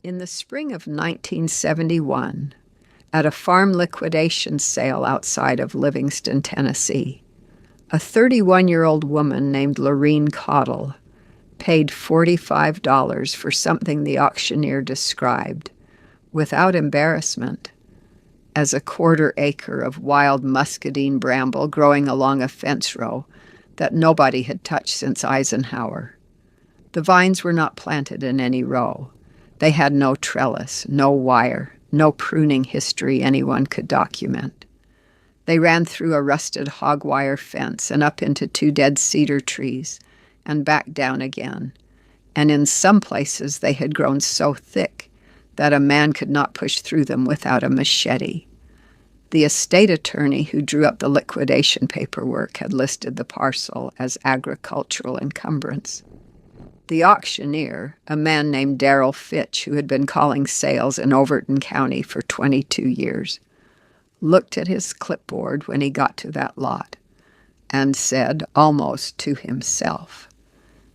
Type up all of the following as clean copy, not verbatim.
In the spring of 1971, at a farm liquidation sale outside of Livingston, Tennessee, a 31-year-old woman named Lorene Cottle paid $45 for something the auctioneer described, without embarrassment, as a quarter-acre of wild muscadine bramble growing along a fence row that nobody had touched since Eisenhower. The vines were not planted in any row. They had no trellis, no wire, no pruning history anyone could document. They ran through a rusted hog wire fence and up into 2 dead cedar trees and back down again. And in some places they had grown so thick that a man could not push through them without a machete. The estate attorney who drew up the liquidation paperwork had listed the parcel as agricultural encumbrance. The auctioneer, a man named Darrell Fitch, who had been calling sales in Overton County for 22 years, looked at his clipboard when he got to that lot and said, almost to himself,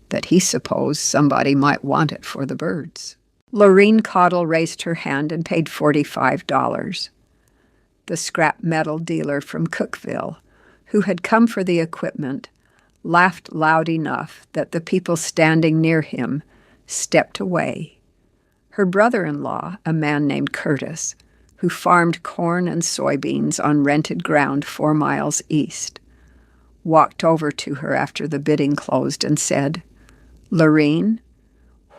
that he supposed somebody might want it for the birds. Lorene Cottle raised her hand and paid $45. The scrap metal dealer from Cookville, who had come for the equipment, laughed loud enough that the people standing near him stepped away. Her brother-in-law, a man named Curtis, who farmed corn and soybeans on rented ground 4 miles east, walked over to her after the bidding closed and said, "Lorene,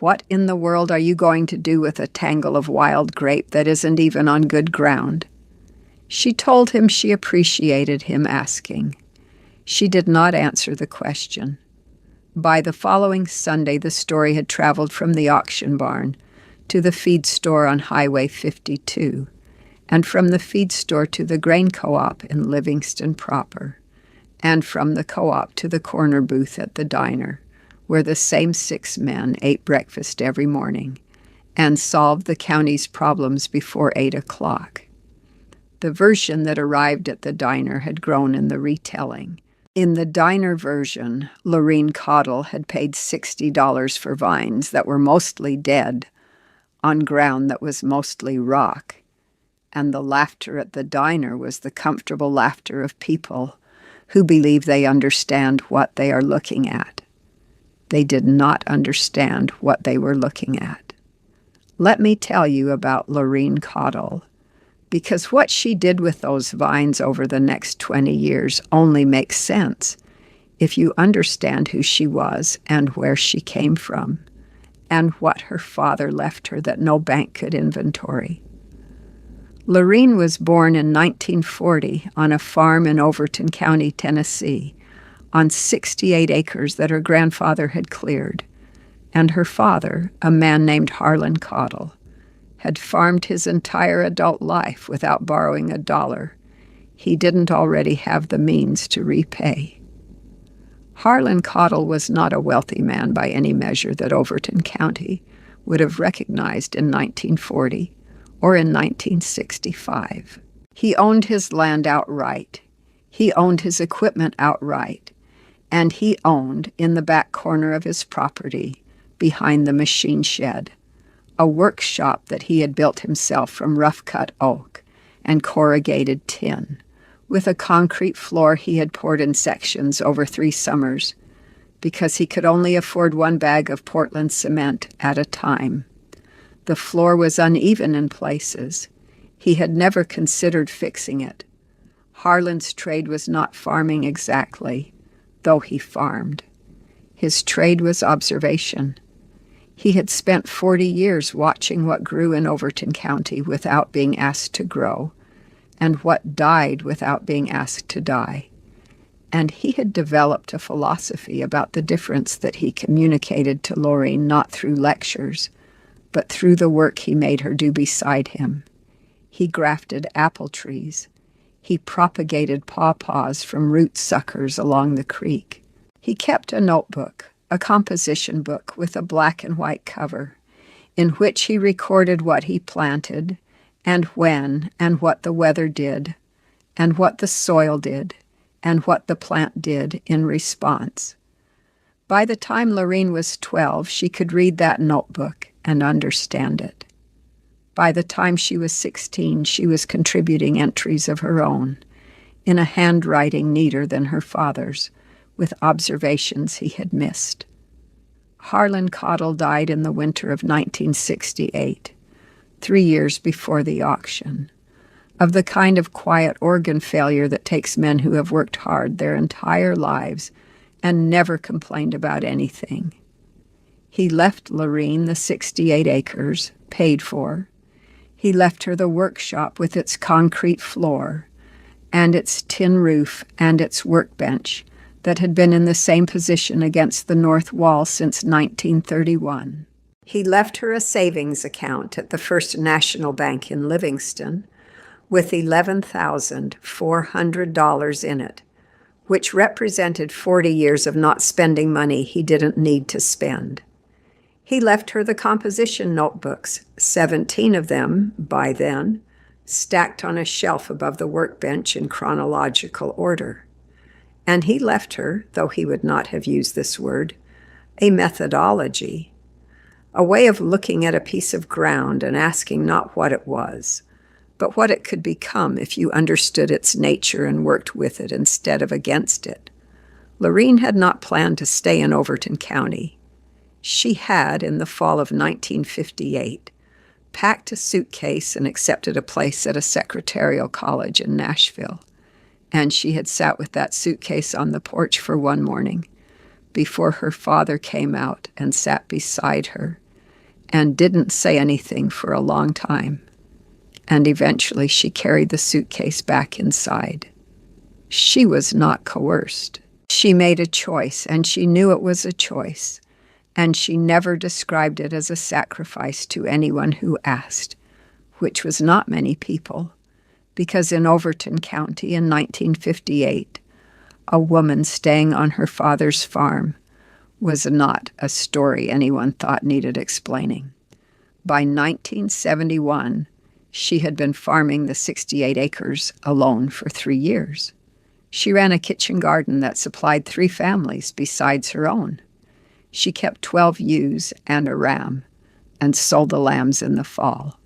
what in the world are you going to do with a tangle of wild grape that isn't even on good ground?" She told him she appreciated him asking. She did not answer the question. By the following Sunday, the story had traveled from the auction barn to the feed store on Highway 52, and from the feed store to the grain co-op in Livingston proper, and from the co-op to the corner booth at the diner, where the same 6 men ate breakfast every morning and solved the county's problems before 8 o'clock. The version that arrived at the diner had grown in the retelling. In the diner version, Lorene Cottle had paid $60 for vines that were mostly dead on ground that was mostly rock, and the laughter at the diner was the comfortable laughter of people who believe they understand what they are looking at. They did not understand what they were looking at. Let me tell you about Lorene Cottle, because what she did with those vines over the next 20 years only makes sense if you understand who she was and where she came from, and what her father left her that no bank could inventory. Lorene was born in 1940 on a farm in Overton County, Tennessee, on 68 acres that her grandfather had cleared, and her father, a man named Harlan Cottle, had farmed his entire adult life without borrowing a dollar. He didn't already have the means to repay. Harlan Cottle was not a wealthy man by any measure that Overton County would have recognized in 1940 or in 1965. He owned his land outright. He owned his equipment outright. And he owned, in the back corner of his property, behind the machine shed, a workshop that he had built himself from rough-cut oak and corrugated tin, with a concrete floor he had poured in sections over 3 summers, because he could only afford 1 bag of Portland cement at a time. The floor was uneven in places. He had never considered fixing it. Harlan's trade was not farming exactly, though he farmed. His trade was observation. He had spent 40 years watching what grew in Overton County without being asked to grow, and what died without being asked to die. And he had developed a philosophy about the difference that he communicated to Lorene not through lectures, but through the work he made her do beside him. He grafted apple trees. He propagated pawpaws from root suckers along the creek. He kept a notebook, a composition book with a black and white cover, in which he recorded what he planted, and when, and what the weather did, and what the soil did, and what the plant did in response. By the time Lorene was 12, she could read that notebook and understand it. By the time she was 16, she was contributing entries of her own, in a handwriting neater than her father's, with observations he had missed. Harlan Cottle died in the winter of 1968, 3 years before the auction, of the kind of quiet organ failure that takes men who have worked hard their entire lives and never complained about anything. He left Lorene the 68 acres, paid for. He left her the workshop with its concrete floor and its tin roof and its workbench that had been in the same position against the north wall since 1931. He left her a savings account at the First National Bank in Livingston with $11,400 in it, which represented 40 years of not spending money he didn't need to spend. He left her the composition notebooks, 17 of them, by then, stacked on a shelf above the workbench in chronological order. And he left her, though he would not have used this word, a methodology, a way of looking at a piece of ground and asking not what it was, but what it could become if you understood its nature and worked with it instead of against it. Lorene had not planned to stay in Overton County. She had, in the fall of 1958, packed a suitcase and accepted a place at a secretarial college in Nashville. And she had sat with that suitcase on the porch for one morning before her father came out and sat beside her and didn't say anything for a long time. And eventually she carried the suitcase back inside. She was not coerced. She made a choice, and she knew it was a choice, and she never described it as a sacrifice to anyone who asked, which was not many people. Because in Overton County in 1958, a woman staying on her father's farm was not a story anyone thought needed explaining. By 1971, she had been farming the 68 acres alone for 3 years. She ran a kitchen garden that supplied 3 families besides her own. She kept 12 ewes and a ram and sold the lambs in the fall.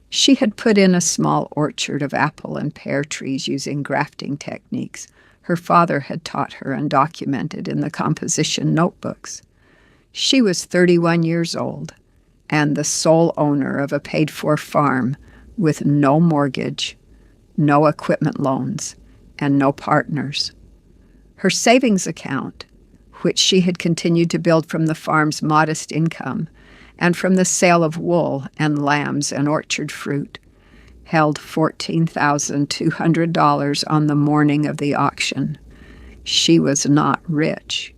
She had put in a small orchard of apple and pear trees using grafting techniques her father had taught her and documented in the composition notebooks. She was 31 years old and the sole owner of a paid-for farm with no mortgage, no equipment loans, and no partners. Her savings account, which she had continued to build from the farm's modest income and from the sale of wool and lambs and orchard fruit, held $14,200 on the morning of the auction. She was not rich.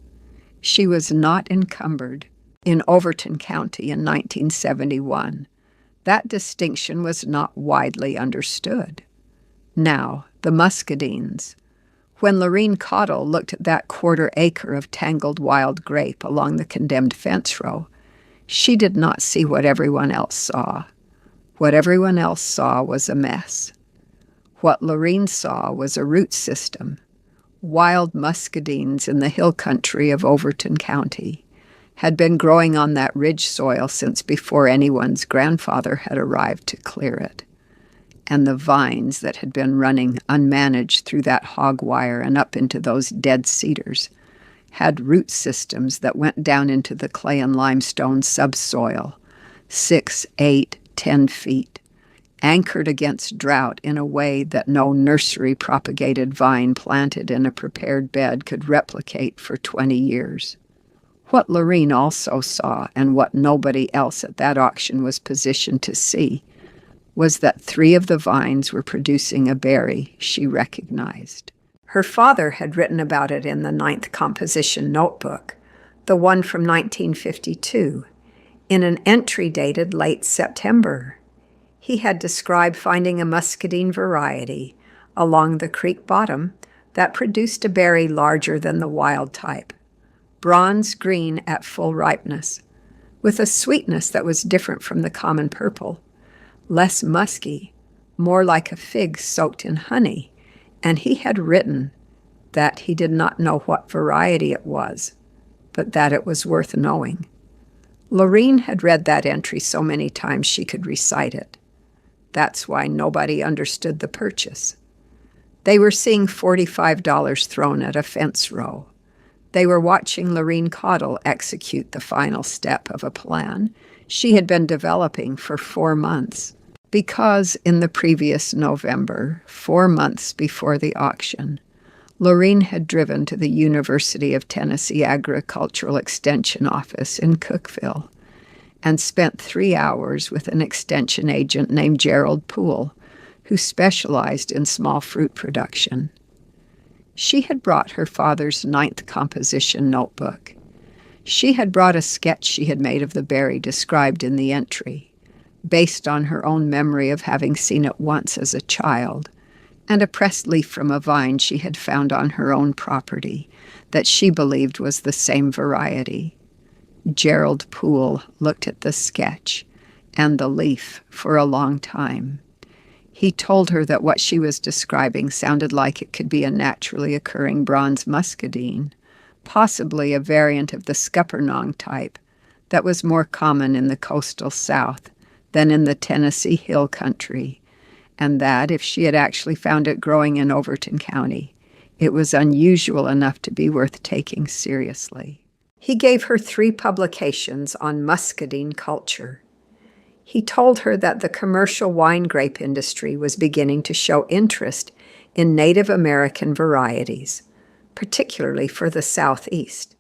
She was not encumbered. In Overton County in 1971, that distinction was not widely understood. Now, the muscadines. When Lorene Cottle looked at that 1/4 acre of tangled wild grape along the condemned fence row, she did not see what everyone else saw. What everyone else saw was a mess. What Lorene saw was a root system. Wild muscadines in the hill country of Overton County had been growing on that ridge soil since before anyone's grandfather had arrived to clear it. And the vines that had been running unmanaged through that hog wire and up into those dead cedars had root systems that went down into the clay and limestone subsoil, 6, 8, 10 feet, anchored against drought in a way that no nursery-propagated vine planted in a prepared bed could replicate for 20 years. What Lorene also saw, and what nobody else at that auction was positioned to see, was that 3 of the vines were producing a berry she recognized. Her father had written about it in the 9th composition notebook, the one from 1952, in an entry dated late September. He had described finding a muscadine variety along the creek bottom that produced a berry larger than the wild type, bronze green at full ripeness, with a sweetness that was different from the common purple, less musky, more like a fig soaked in honey, and he had written that he did not know what variety it was, but that it was worth knowing. Lorene had read that entry so many times she could recite it. That's why nobody understood the purchase. They were seeing $45 thrown at a fence row. They were watching Lorene Cottle execute the final step of a plan she had been developing for 4 months. Because in the previous November, 4 months before the auction, Lorene had driven to the University of Tennessee Agricultural Extension Office in Cookeville and spent 3 hours with an extension agent named Gerald Poole, who specialized in small fruit production. She had brought her father's 9th composition notebook. She had brought a sketch she had made of the berry described in the entry, based on her own memory of having seen it once as a child, and a pressed leaf from a vine she had found on her own property that she believed was the same variety. Gerald Poole looked at the sketch and the leaf for a long time. He told her that what she was describing sounded like it could be a naturally occurring bronze muscadine, possibly a variant of the scuppernong type that was more common in the coastal South than in the Tennessee Hill Country, and that if she had actually found it growing in Overton County, it was unusual enough to be worth taking seriously. He gave her 3 publications on muscadine culture. He told her that the commercial wine grape industry was beginning to show interest in Native American varieties, particularly for the Southeast,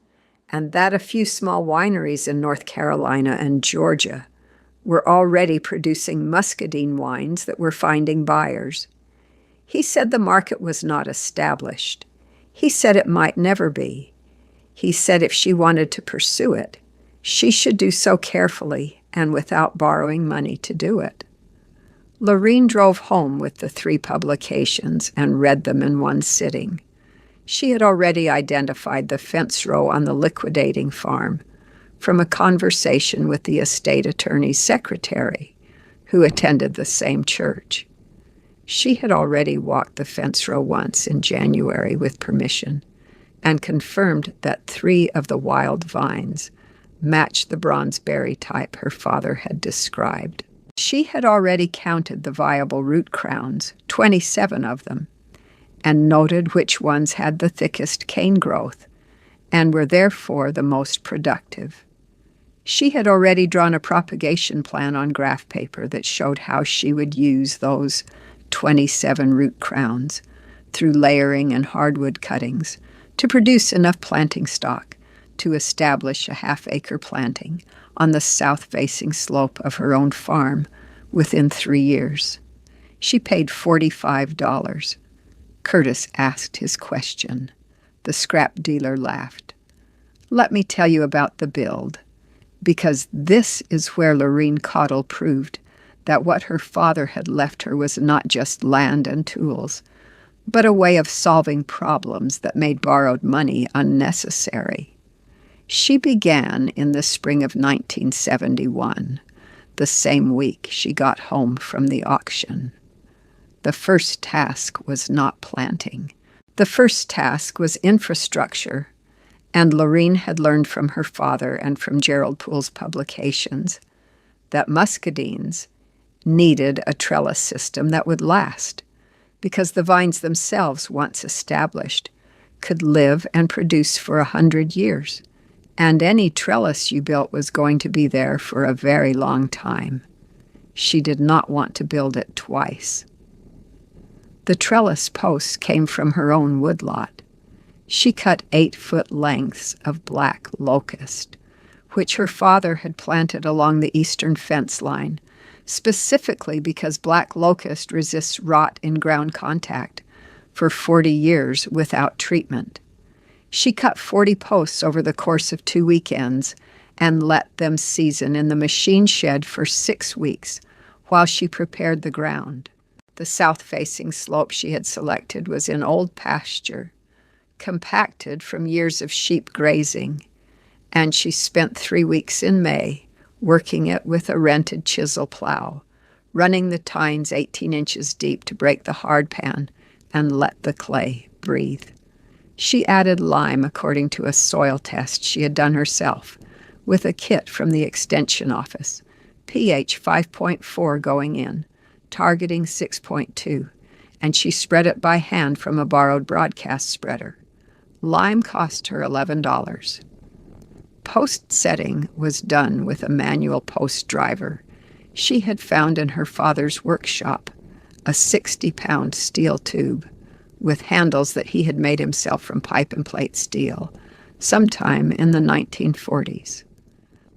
and that a few small wineries in North Carolina and Georgia were already producing muscadine wines that were finding buyers. He said the market was not established. He said it might never be. He said if she wanted to pursue it, she should do so carefully and without borrowing money to do it. Lorene drove home with the 3 publications and read them in one sitting. She had already identified the fence row on the liquidating farm from a conversation with the estate attorney's secretary, who attended the same church. She had already walked the fence row once in January with permission, and confirmed that 3 of the wild vines matched the bronzeberry type her father had described. She had already counted the viable root crowns, 27 of them, and noted which ones had the thickest cane growth and were therefore the most productive. She had already drawn a propagation plan on graph paper that showed how she would use those 27 root crowns through layering and hardwood cuttings to produce enough planting stock to establish a half-acre planting on the south-facing slope of her own farm within 3 years. She paid $45. Curtis asked his question. The scrap dealer laughed. Let me tell you about the build, because this is where Lorene Cottle proved that what her father had left her was not just land and tools, but a way of solving problems that made borrowed money unnecessary. She began in the spring of 1971, the same week she got home from the auction. The first task was not planting. The first task was infrastructure, and Lorene had learned from her father and from Gerald Poole's publications that muscadines needed a trellis system that would last, because the vines themselves, once established, could live and produce for 100 years, and any trellis you built was going to be there for a very long time. She did not want to build it twice. The trellis posts came from her own woodlot. She cut 8-foot lengths of black locust, which her father had planted along the eastern fence line, specifically because black locust resists rot in ground contact for 40 years without treatment. She cut 40 posts over the course of 2 weekends and let them season in the machine shed for 6 weeks while she prepared the ground. The south-facing slope she had selected was in old pasture, compacted from years of sheep grazing, and she spent 3 weeks in May working it with a rented chisel plow, running the tines 18 inches deep to break the hardpan and let the clay breathe. She added lime according to a soil test she had done herself, with a kit from the extension office, pH 5.4 going in, targeting 6.2, and she spread it by hand from a borrowed broadcast spreader. Lime cost her $11. Post setting was done with a manual post driver she had found in her father's workshop, a 60-pound steel tube with handles that he had made himself from pipe and plate steel sometime in the 1940s.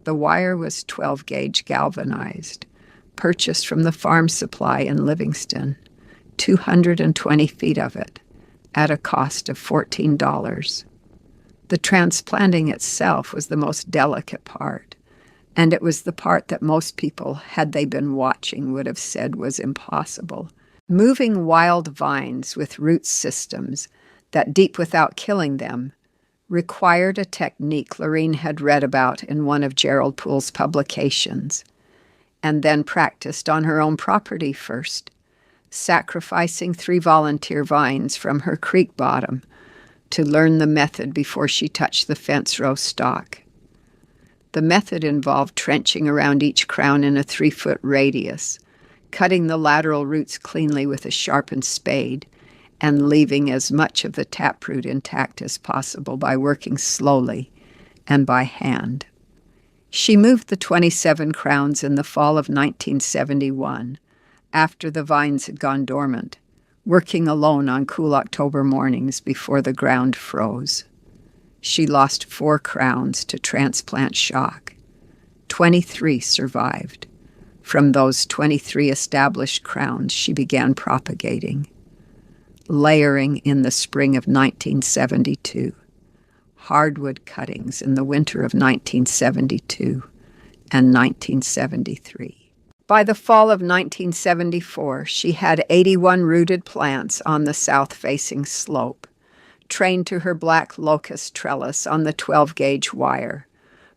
The wire was 12-gauge galvanized, purchased from the farm supply in Livingston, 220 feet of it, at a cost of $14. The transplanting itself was the most delicate part, and it was the part that most people, had they been watching, would have said was impossible. Moving wild vines with root systems that, deep without killing them, required a technique Lorene had read about in one of Gerald Poole's publications, and then practiced on her own property first, sacrificing 3 volunteer vines from her creek bottom to learn the method before she touched the fence row stock. The method involved trenching around each crown in a 3-foot radius, cutting the lateral roots cleanly with a sharpened spade, and leaving as much of the taproot intact as possible by working slowly and by hand. She moved the 27 crowns in the fall of 1971, after the vines had gone dormant, working alone on cool October mornings before the ground froze. She lost 4 crowns to transplant shock. 23 survived. From those 23 established crowns, she began propagating, layering in the spring of 1972, hardwood cuttings in the winter of 1972 and 1973. By the fall of 1974, she had 81 rooted plants on the south-facing slope, trained to her black locust trellis on the 12-gauge wire,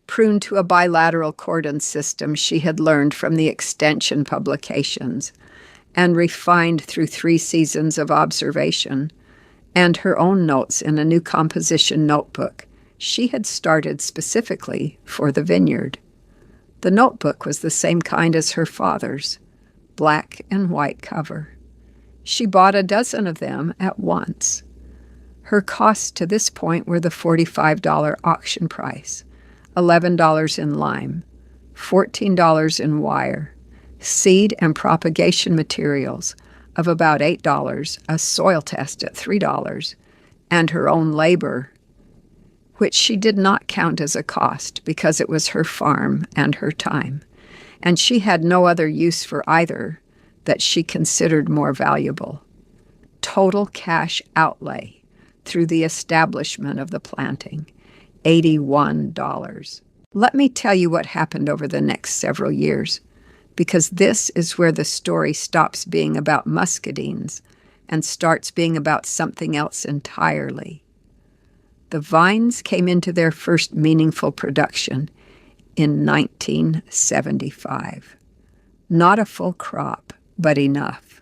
pruned to a bilateral cordon system she had learned from the extension publications, and refined through 3 seasons of observation, and her own notes in a new composition notebook she had started specifically for the vineyard. The notebook was the same kind as her father's, black and white cover. She bought a dozen of them at once. Her costs to this point were the $45 auction price, $11 in lime, $14 in wire, seed and propagation materials of about $8, a soil test at $3, and her own labor, which she did not count as a cost because it was her farm and her time, and she had no other use for either that she considered more valuable. Total cash outlay through the establishment of the planting, $81. Let me tell you what happened over the next several years, because this is where the story stops being about muscadines and starts being about something else entirely. The vines came into their first meaningful production in 1975. Not a full crop, but enough.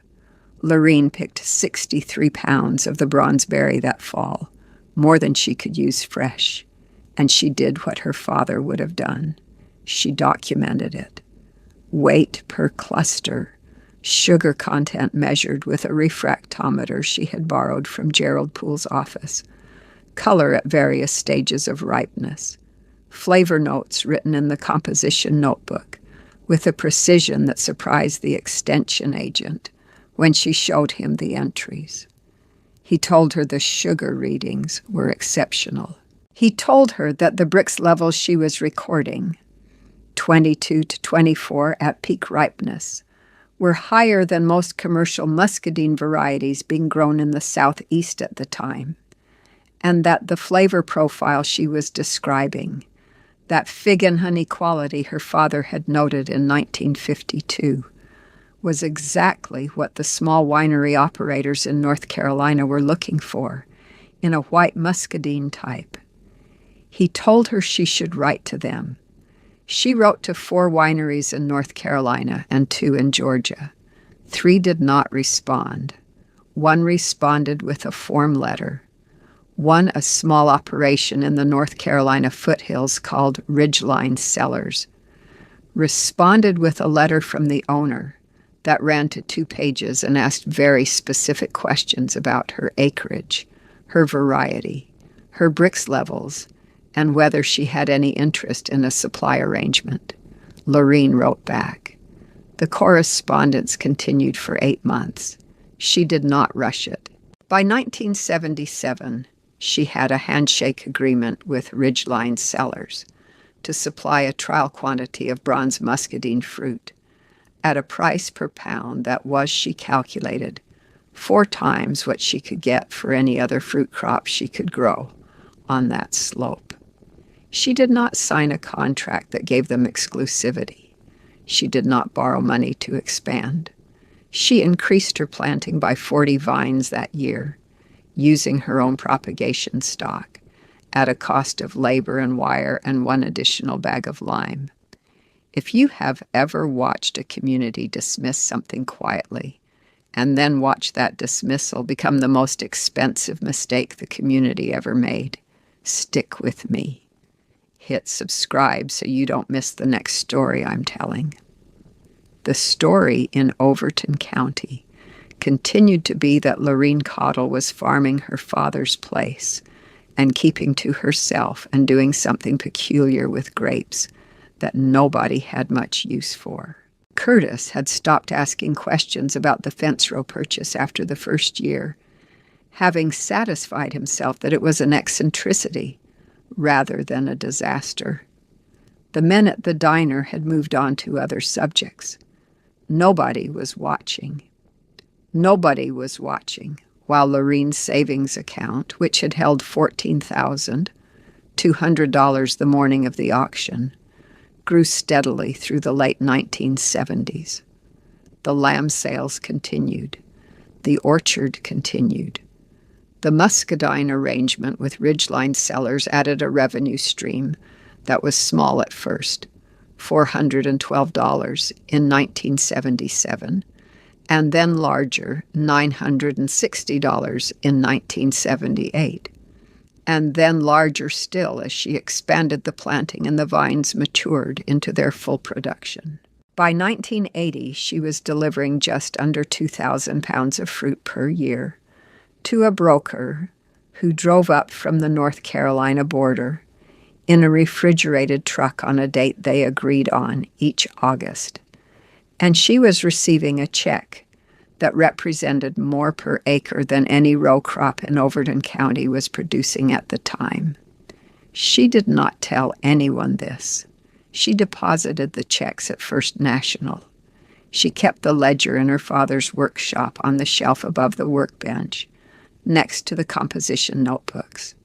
Lorene picked 63 pounds of the bronzeberry that fall, more than she could use fresh, and she did what her father would have done. She documented it. Weight per cluster, sugar content measured with a refractometer she had borrowed from Gerald Poole's office, color at various stages of ripeness, flavor notes written in the composition notebook with a precision that surprised the extension agent when she showed him the entries. He told her the sugar readings were exceptional. He told her that the Brix levels she was recording, 22 to 24 at peak ripeness, were higher than most commercial muscadine varieties being grown in the southeast at the time, and that the flavor profile she was describing, that fig and honey quality her father had noted in 1952, was exactly what the small winery operators in North Carolina were looking for in a white muscadine type. He told her she should write to them. She wrote to 4 wineries in North Carolina and 2 in Georgia. 3 did not respond. 1 responded with a form letter. One a small operation in the North Carolina foothills called Ridgeline Cellars, responded with a letter from the owner that ran to 2 pages and asked very specific questions about her acreage, her variety, her bricks levels, and whether she had any interest in a supply arrangement. Lorene wrote back. The correspondence continued for 8 months. She did not rush it. By 1977, she had a handshake agreement with Ridgeline Cellars to supply a trial quantity of bronze muscadine fruit at a price per pound that was, she calculated, 4 times what she could get for any other fruit crop she could grow on that slope. She did not sign a contract that gave them exclusivity. She did not borrow money to expand. She increased her planting by 40 vines that year, using her own propagation stock, at a cost of labor and wire and 1 additional bag of lime. If you have ever watched a community dismiss something quietly, and then watch that dismissal become the most expensive mistake the community ever made, stick with me. Hit subscribe so you don't miss the next story I'm telling. The story in Overton County continued to be that Lorene Cottle was farming her father's place and keeping to herself and doing something peculiar with grapes that nobody had much use for. Curtis had stopped asking questions about the fence row purchase after the first year, having satisfied himself that it was an eccentricity rather than a disaster. The men at the diner had moved on to other subjects. Nobody was watching. Nobody was watching while Lorene's savings account, which had held $14,200 the morning of the auction, grew steadily through the late 1970s. The lamb sales continued. The orchard continued. The muscadine arrangement with Ridgeline Cellars added a revenue stream that was small at first, $412 in 1977, and then larger, $960 in 1978, and then larger still as she expanded the planting and the vines matured into their full production. By 1980, she was delivering just under 2,000 pounds of fruit per year to a broker who drove up from the North Carolina border in a refrigerated truck on a date they agreed on each August. And she was receiving a check that represented more per acre than any row crop in Overton County was producing at the time. She did not tell anyone this. She deposited the checks at First National. She kept the ledger in her father's workshop on the shelf above the workbench, next to the composition notebooks.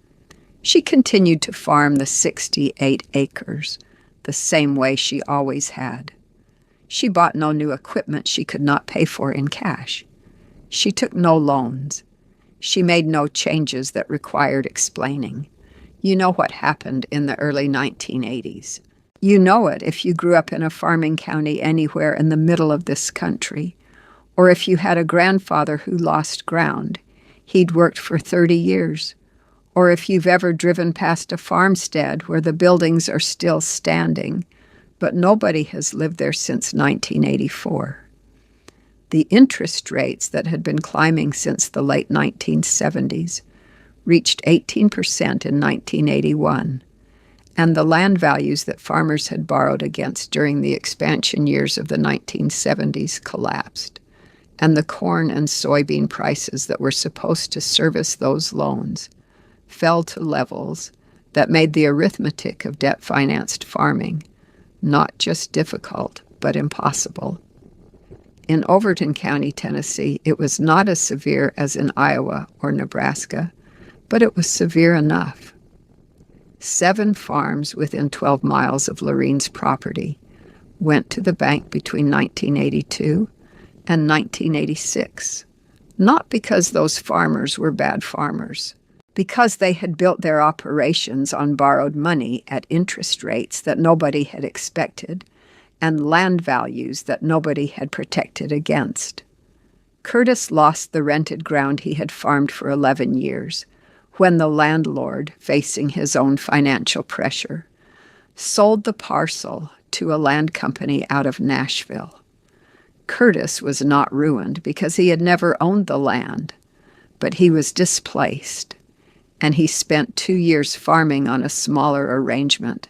She continued to farm the 68 acres, the same way she always had. She bought no new equipment she could not pay for in cash. She took no loans. She made no changes that required explaining. You know what happened in the early 1980s. You know it if you grew up in a farming county anywhere in the middle of this country, or if you had a grandfather who lost ground. He'd worked for 30 years. Or if you've ever driven past a farmstead where the buildings are still standing, but nobody has lived there since 1984. The interest rates that had been climbing since the late 1970s reached 18% in 1981, and the land values that farmers had borrowed against during the expansion years of the 1970s collapsed, and the corn and soybean prices that were supposed to service those loans fell to levels that made the arithmetic of debt-financed farming not just difficult, but impossible. In Overton County, Tennessee, it was not as severe as in Iowa or Nebraska, but it was severe enough. 7 farms within 12 miles of Lorene's property went to the bank between 1982 and 1986, not because those farmers were bad farmers, because they had built their operations on borrowed money at interest rates that nobody had expected and land values that nobody had protected against. Curtis lost the rented ground he had farmed for 11 years when the landlord, facing his own financial pressure, sold the parcel to a land company out of Nashville. Curtis was not ruined because he had never owned the land, but he was displaced, and he spent 2 years farming on a smaller arrangement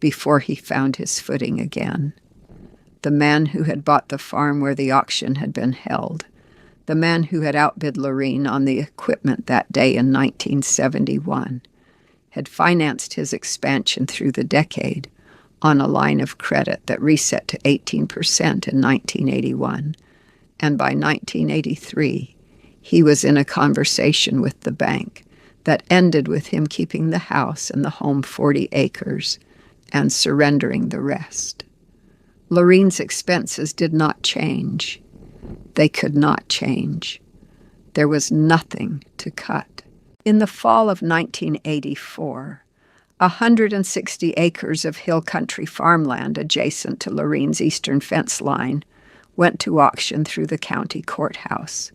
before he found his footing again. The man who had bought the farm where the auction had been held, the man who had outbid Lorene on the equipment that day in 1971, had financed his expansion through the decade on a line of credit that reset to 18% in 1981, and by 1983, he was in a conversation with the bank that ended with him keeping the house and the home 40 acres and surrendering the rest. Lorene's expenses did not change. They could not change. There was nothing to cut. In the fall of 1984, 160 acres of hill country farmland adjacent to Lorene's eastern fence line went to auction through the county courthouse.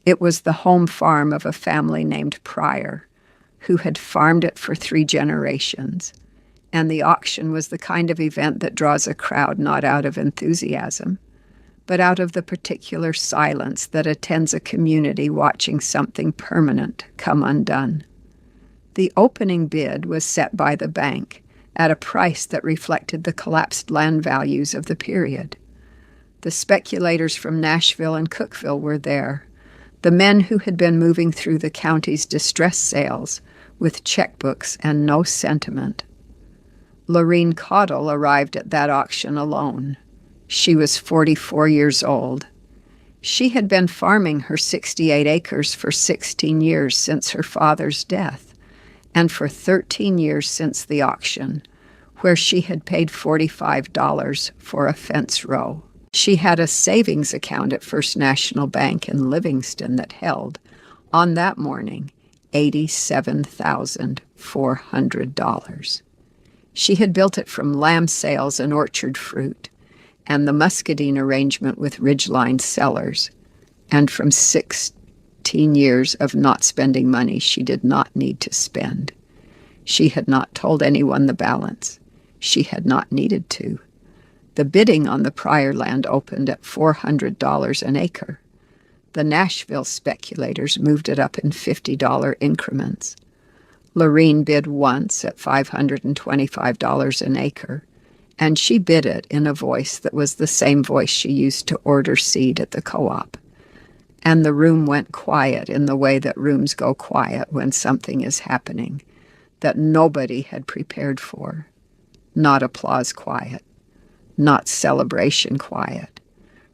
It was the home farm of a family named Pryor, who had farmed it for 3 generations, and the auction was the kind of event that draws a crowd not out of enthusiasm, but out of the particular silence that attends a community watching something permanent come undone. The opening bid was set by the bank at a price that reflected the collapsed land values of the period. The speculators from Nashville and Cookeville were there, the men who had been moving through the county's distress sales with checkbooks and no sentiment. Lorene Caudle arrived at that auction alone. She was 44 years old. She had been farming her 68 acres for 16 years since her father's death, and for 13 years since the auction, where she had paid $45 for a fence row. She had a savings account at First National Bank in Livingston that held, on that morning, $87,400. She had built it from lamb sales and orchard fruit, and the muscadine arrangement with Ridgeline Cellars, and from 16 years of not spending money she did not need to spend. She had not told anyone the balance. She had not needed to. The bidding on the Pryor land opened at $400 an acre. The Nashville speculators moved it up in $50 increments. Lorene bid once at $525 an acre, and she bid it in a voice that was the same voice she used to order seed at the co-op. And the room went quiet in the way that rooms go quiet when something is happening that nobody had prepared for. Not applause quiet, not celebration quiet,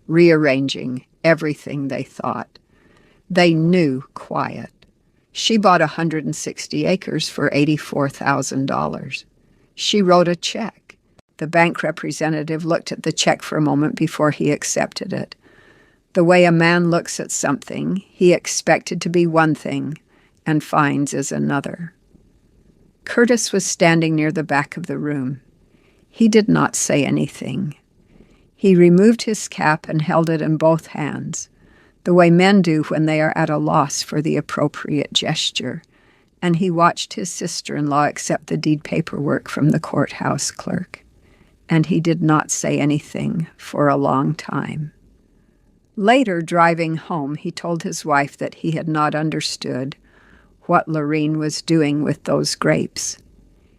rearranging everything they thought. They knew quiet. She bought 160 acres for $84,000. She wrote a check. The bank representative looked at the check for a moment before he accepted it. The way a man looks at something he expected to be one thing and finds is another. Curtis was standing near the back of the room. He did not say anything. He removed his cap and held it in both hands, the way men do when they are at a loss for the appropriate gesture, and he watched his sister-in-law accept the deed paperwork from the courthouse clerk. And he did not say anything for a long time. Later, driving home, he told his wife that he had not understood what Lorene was doing with those grapes.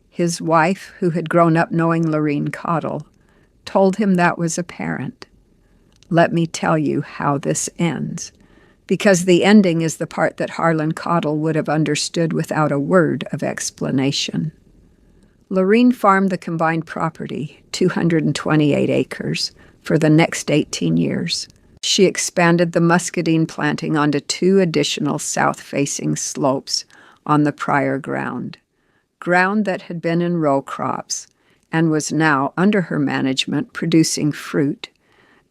His wife, who had grown up knowing Lorene Caudle, told him that was apparent. Let me tell you how this ends, because the ending is the part that Harlan Caudle would have understood without a word of explanation. Lorene farmed the combined property, 228 acres, for the next 18 years. She expanded the muscadine planting onto 2 additional south-facing slopes on the Pryor ground that had been in row crops and was now, under her management, producing fruit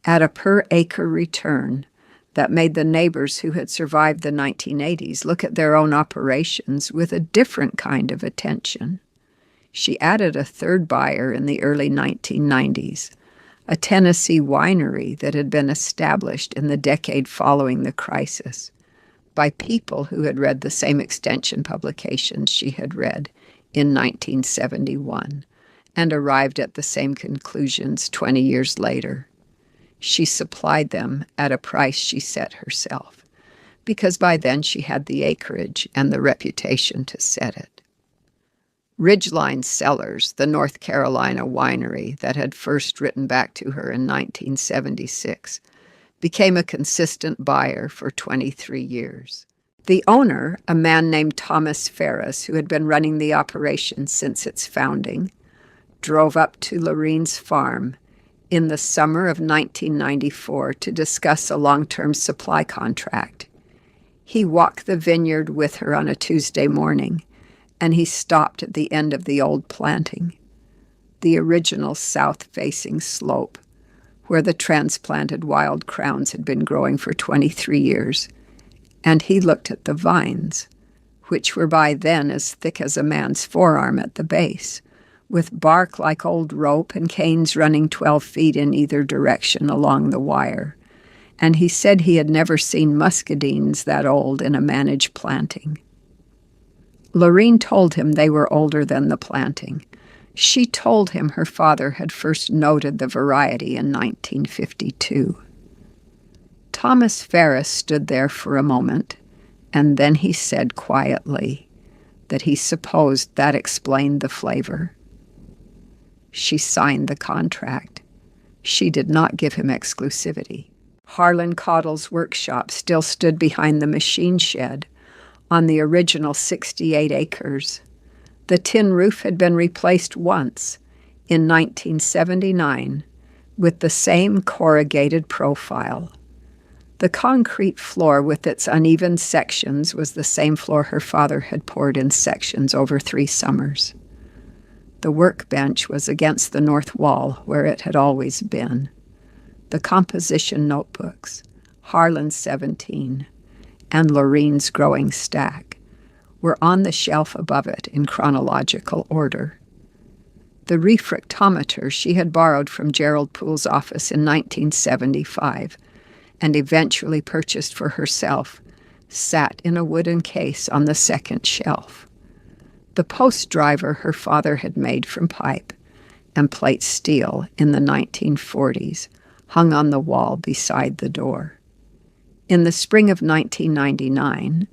at a per-acre return that made the neighbors who had survived the 1980s look at their own operations with a different kind of attention. She added a third buyer in the early 1990s, a Tennessee winery that had been established in the decade following the crisis, by people who had read the same extension publications she had read in 1971 and arrived at the same conclusions 20 years later. She supplied them at a price she set herself, because by then she had the acreage and the reputation to set it. Ridgeline Cellars, the North Carolina winery that had first written back to her in 1976, became a consistent buyer for 23 years. The owner, a man named Thomas Ferris, who had been running the operation since its founding, drove up to Loreen's farm in the summer of 1994 to discuss a long-term supply contract. He walked the vineyard with her on a Tuesday morning, and he stopped at the end of the old planting, the original south-facing slope, where the transplanted wild crowns had been growing for 23 years, and he looked at the vines, which were by then as thick as a man's forearm at the base, with bark like old rope and canes running 12 feet in either direction along the wire, and he said he had never seen muscadines that old in a managed planting. Loreen told him they were older than the planting. She told him her father had first noted the variety in 1952. Thomas Ferris stood there for a moment, and then he said quietly that he supposed that explained the flavor. She signed the contract. She did not give him exclusivity. Harlan Cottle's workshop still stood behind the machine shed on the original 68 acres. The tin roof had been replaced once, in 1979, with the same corrugated profile. The concrete floor with its uneven sections was the same floor her father had poured in sections over 3 summers. The workbench was against the north wall where it had always been. The composition notebooks, Harlan's 17, and Loreen's growing stack, were on the shelf above it in chronological order. The refractometer she had borrowed from Gerald Poole's office in 1975 and eventually purchased for herself sat in a wooden case on the second shelf. The post driver her father had made from pipe and plate steel in the 1940s hung on the wall beside the door. In the spring of 1999,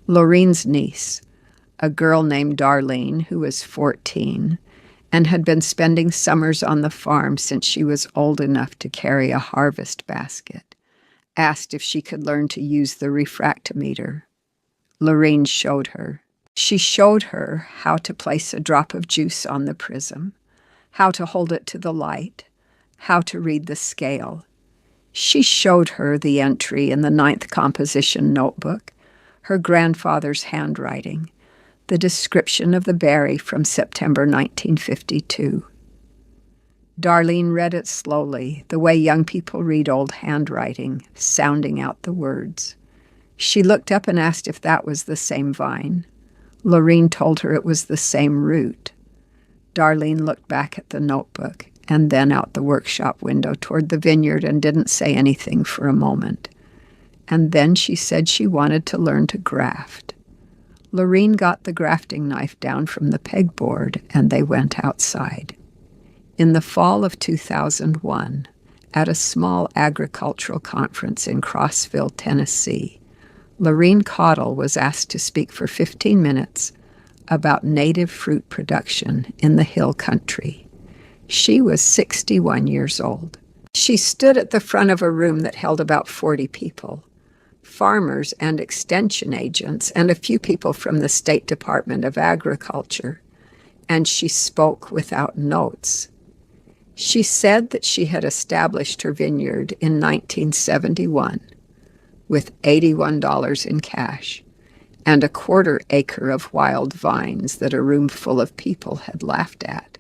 Loreen's niece, a girl named Darlene who was 14 and had been spending summers on the farm since she was old enough to carry a harvest basket, asked if she could learn to use the refractometer. Loreen showed her. She showed her how to place a drop of juice on the prism, how to hold it to the light, how to read the scale. She showed her the entry in the 9th composition notebook, her grandfather's handwriting, the description of the berry from September 1952. Darlene read it slowly, the way young people read old handwriting, sounding out the words. She looked up and asked if that was the same vine. Loreen told her it was the same root. Darlene looked back at the notebook and then out the workshop window toward the vineyard and didn't say anything for a moment. And then she said she wanted to learn to graft. Loreen got the grafting knife down from the pegboard and they went outside. In the fall of 2001, at a small agricultural conference in Crossville, Tennessee, Loreen Cottle was asked to speak for 15 minutes about native fruit production in the hill country. She was 61 years old. She stood at the front of a room that held about 40 people, farmers and extension agents, and a few people from the State Department of Agriculture, and she spoke without notes. She said that she had established her vineyard in 1971 with $81 in cash and a 1/4 acre of wild vines that a room full of people had laughed at,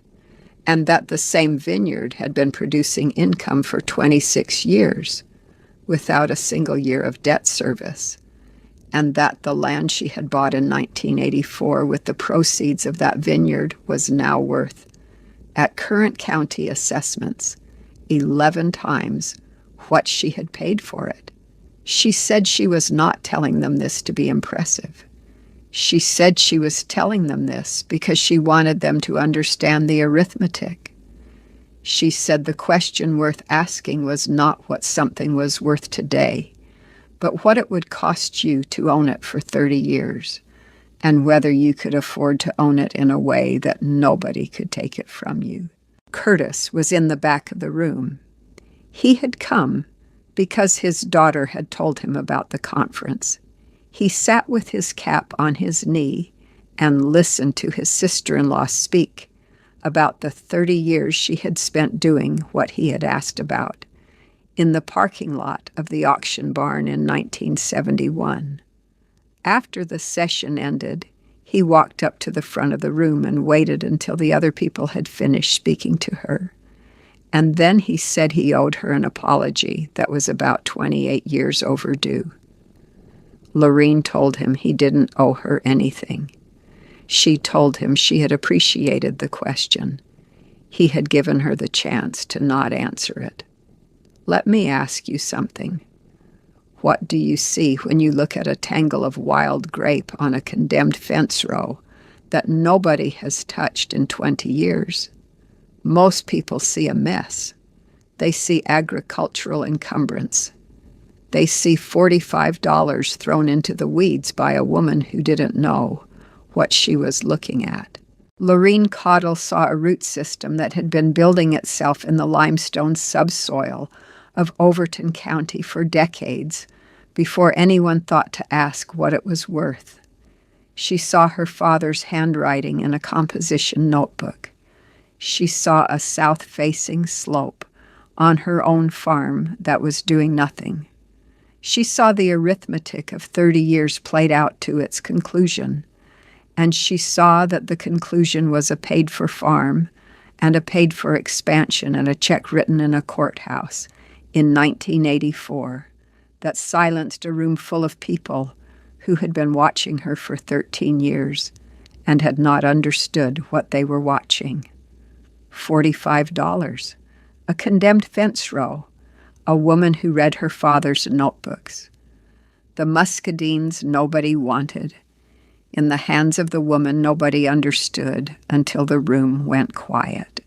and that the same vineyard had been producing income for 26 years without a single year of debt service, and that the land she had bought in 1984 with the proceeds of that vineyard was now worth, at current county assessments, 11 times what she had paid for it. She said she was not telling them this to be impressive. She said she was telling them this because she wanted them to understand the arithmetic. She said the question worth asking was not what something was worth today, but what it would cost you to own it for 30 years, and whether you could afford to own it in a way that nobody could take it from you. Curtis was in the back of the room. He had come because his daughter had told him about the conference. He sat with his cap on his knee and listened to his sister-in-law speak about the 30 years she had spent doing what he had asked about in the parking lot of the auction barn in 1971. After the session ended, he walked up to the front of the room and waited until the other people had finished speaking to her. And then he said he owed her an apology that was about 28 years overdue. Lorene told him he didn't owe her anything. She told him she had appreciated the question. He had given her the chance to not answer it. Let me ask you something. What do you see when you look at a tangle of wild grape on a condemned fence row that nobody has touched in 20 years? Most people see a mess. They see agricultural encumbrance. They see $45 thrown into the weeds by a woman who didn't know what she was looking at. Lorene Caudle saw a root system that had been building itself in the limestone subsoil of Overton County for decades before anyone thought to ask what it was worth. She saw her father's handwriting in a composition notebook. She saw a south-facing slope on her own farm that was doing nothing. She saw the arithmetic of 30 years played out to its conclusion, and she saw that the conclusion was a paid-for farm and a paid-for expansion and a check written in a courthouse in 1984 that silenced a room full of people who had been watching her for 13 years and had not understood what they were watching. $45, a condemned fence row, a woman who read her father's notebooks. The muscadines nobody wanted. In the hands of the woman nobody understood until the room went quiet.